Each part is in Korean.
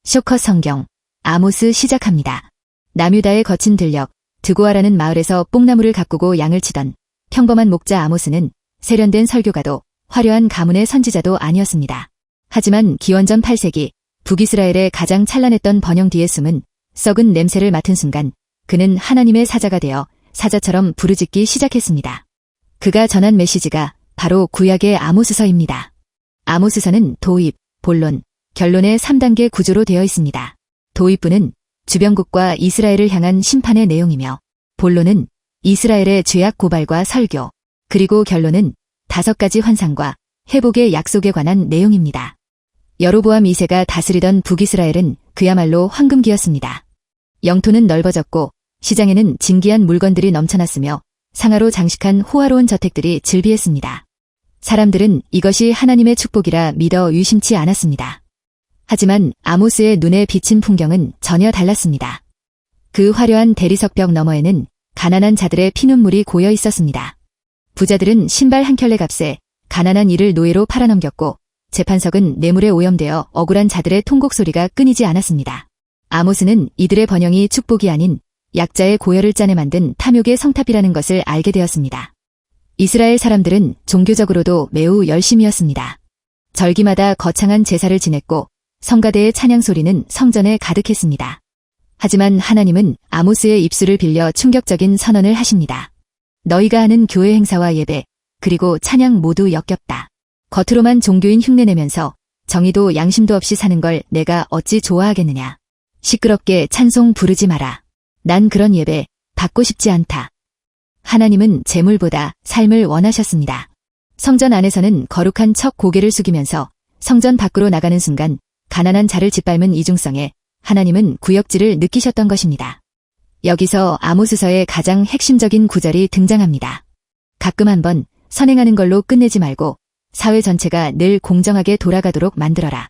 쇼컷 성경, 아모스 시작합니다. 남유다의 거친 들녘, 드고아라는 마을에서 뽕나무를 가꾸고 양을 치던 평범한 목자 아모스는 세련된 설교가도 화려한 가문의 선지자도 아니었습니다. 하지만 기원전 8세기 북이스라엘의 가장 찬란했던 번영 뒤에 숨은 썩은 냄새를 맡은 순간 그는 하나님의 사자가 되어 사자처럼 부르짖기 시작했습니다. 그가 전한 메시지가 바로 구약의 아모스서입니다. 아모스서는 도입, 본론, 결론의 3단계 구조로 되어 있습니다. 도입부는 주변국과 이스라엘을 향한 심판의 내용이며 본론은 이스라엘의 죄악 고발과 설교, 그리고 결론은 5가지 환상과 회복의 약속에 관한 내용입니다. 여로보암 2세가 다스리던 북이스라엘은 그야말로 황금기였습니다. 영토는 넓어졌고 시장에는 진귀한 물건들이 넘쳐났으며 상하로 장식한 호화로운 저택들이 즐비했습니다. 사람들은 이것이 하나님의 축복이라 믿어 의심치 않았습니다. 하지만 아모스의 눈에 비친 풍경은 전혀 달랐습니다. 그 화려한 대리석벽 너머에는 가난한 자들의 피눈물이 고여 있었습니다. 부자들은 신발 한 켤레 값에 가난한 이를 노예로 팔아넘겼고 재판석은 뇌물에 오염되어 억울한 자들의 통곡 소리가 끊이지 않았습니다. 아모스는 이들의 번영이 축복이 아닌 약자의 고열을 짜내 만든 탐욕의 성탑이라는 것을 알게 되었습니다. 이스라엘 사람들은 종교적으로도 매우 열심이었습니다. 절기마다 거창한 제사를 지냈고 성가대의 찬양 소리는 성전에 가득했습니다. 하지만 하나님은 아모스의 입술을 빌려 충격적인 선언을 하십니다. 너희가 하는 교회 행사와 예배, 그리고 찬양 모두 역겹다. 겉으로만 종교인 흉내내면서 정의도 양심도 없이 사는 걸 내가 어찌 좋아하겠느냐. 시끄럽게 찬송 부르지 마라. 난 그런 예배 받고 싶지 않다. 하나님은 재물보다 삶을 원하셨습니다. 성전 안에서는 거룩한 척 고개를 숙이면서 성전 밖으로 나가는 순간 가난한 자를 짓밟은 이중성에 하나님은 구역질을 느끼셨던 것입니다. 여기서 아모스서의 가장 핵심적인 구절이 등장합니다. 가끔 한번 선행하는 걸로 끝내지 말고 사회 전체가 늘 공정하게 돌아가도록 만들어라.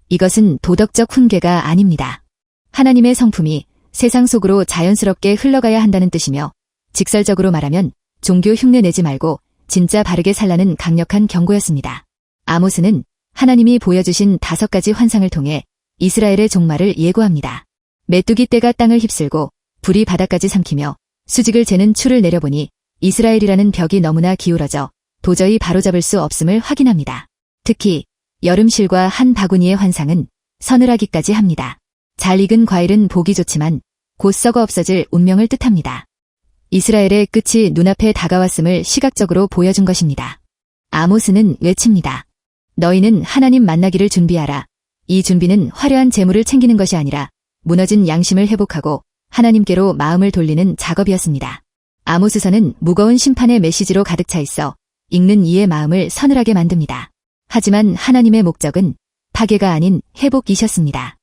이것은 도덕적 훈계가 아닙니다. 하나님의 성품이 세상 속으로 자연스럽게 흘러가야 한다는 뜻이며 직설적으로 말하면 종교 흉내 내지 말고 진짜 바르게 살라는 강력한 경고였습니다. 아모스는 하나님이 보여주신 5가지 환상을 통해 이스라엘의 종말을 예고합니다. 메뚜기 떼가 땅을 휩쓸고 불이 바다까지 삼키며 수직을 재는 추를 내려보니 이스라엘이라는 벽이 너무나 기울어져 도저히 바로잡을 수 없음을 확인합니다. 특히 여름실과 한 바구니의 환상은 서늘하기까지 합니다. 잘 익은 과일은 보기 좋지만 곧 썩어 없어질 운명을 뜻합니다. 이스라엘의 끝이 눈앞에 다가왔음을 시각적으로 보여준 것입니다. 아모스는 외칩니다. 너희는 하나님 만나기를 준비하라. 이 준비는 화려한 재물을 챙기는 것이 아니라 무너진 양심을 회복하고 하나님께로 마음을 돌리는 작업이었습니다. 아모스서는 무거운 심판의 메시지로 가득 차 있어 읽는 이의 마음을 서늘하게 만듭니다. 하지만 하나님의 목적은 파괴가 아닌 회복이셨습니다.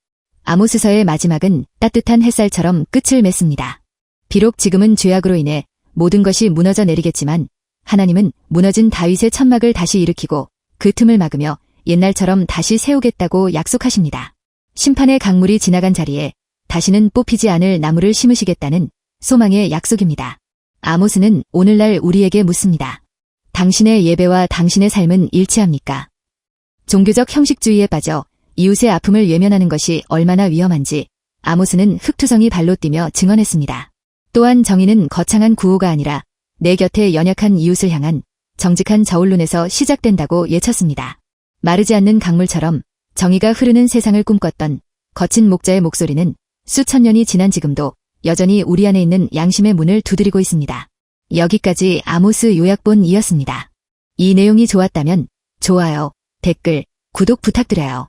아모스서의 마지막은 따뜻한 햇살처럼 끝을 맺습니다. 비록 지금은 죄악으로 인해 모든 것이 무너져 내리겠지만 하나님은 무너진 다윗의 천막을 다시 일으키고 그 틈을 막으며 옛날처럼 다시 세우겠다고 약속하십니다. 심판의 강물이 지나간 자리에 다시는 뽑히지 않을 나무를 심으시겠다는 소망의 약속입니다. 아모스는 오늘날 우리에게 묻습니다. 당신의 예배와 당신의 삶은 일치합니까? 종교적 형식주의에 빠져 이웃의 아픔을 외면하는 것이 얼마나 위험한지 아모스는 흑투성이 발로 뛰며 증언했습니다. 또한 정의는 거창한 구호가 아니라 내 곁에 연약한 이웃을 향한 정직한 저울론에서 시작된다고 예쳤습니다. 마르지 않는 강물처럼 정의가 흐르는 세상을 꿈꿨던 거친 목자의 목소리는 수천 년이 지난 지금도 여전히 우리 안에 있는 양심의 문을 두드리고 있습니다. 여기까지 아모스 요약본이었습니다. 이 내용이 좋았다면 좋아요, 댓글, 구독 부탁드려요.